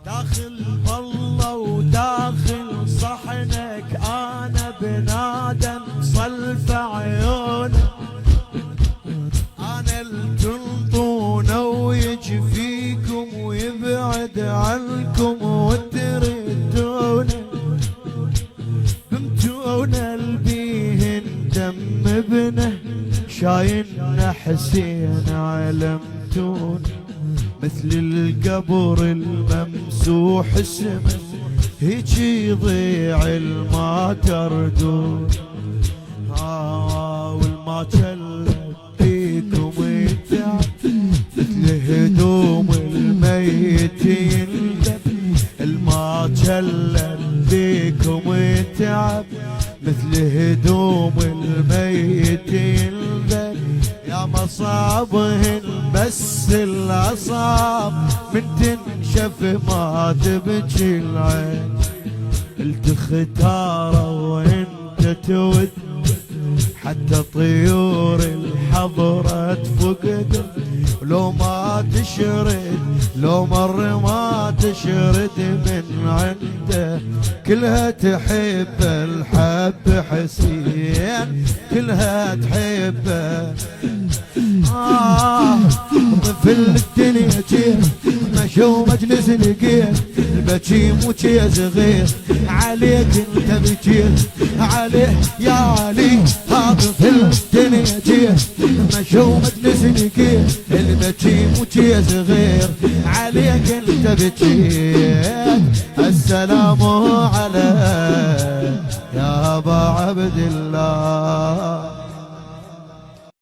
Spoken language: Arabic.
داخل بالله وداخل صحنك انا بنادم صلف عيونك، انا التنطونه ويجي فيكم ويبعد عنكم وتردونه، بمتونه البيهن دم ابنه شايلنا حسين علمتون، مثل القبر الممسوح اسمه هيج يضيع الما تردون. والما جلت بيكم يتعب مثل هدوم الميتين، الما جلت بيكم يتعب مثل هدوم الميتين، يا مصابهن بس الأصاب من تنشف ما تبكي العين، التختاره وانت تود حتى طيور الحضرة تفقد، لو ما تشرد لو مر ما تشرد من عنده، كلها تحب الحب حسين كلها تحبه. طفل الدنيا جير مشو مجلس لقيت البكي مو شي صغير، عليك انت بكير عليه يا علي. طفل الدنيا جير مشو مجلس لقيت البكي مو شي صغير، عليك انت بكير. السلام عليك يا ابا عبد الله.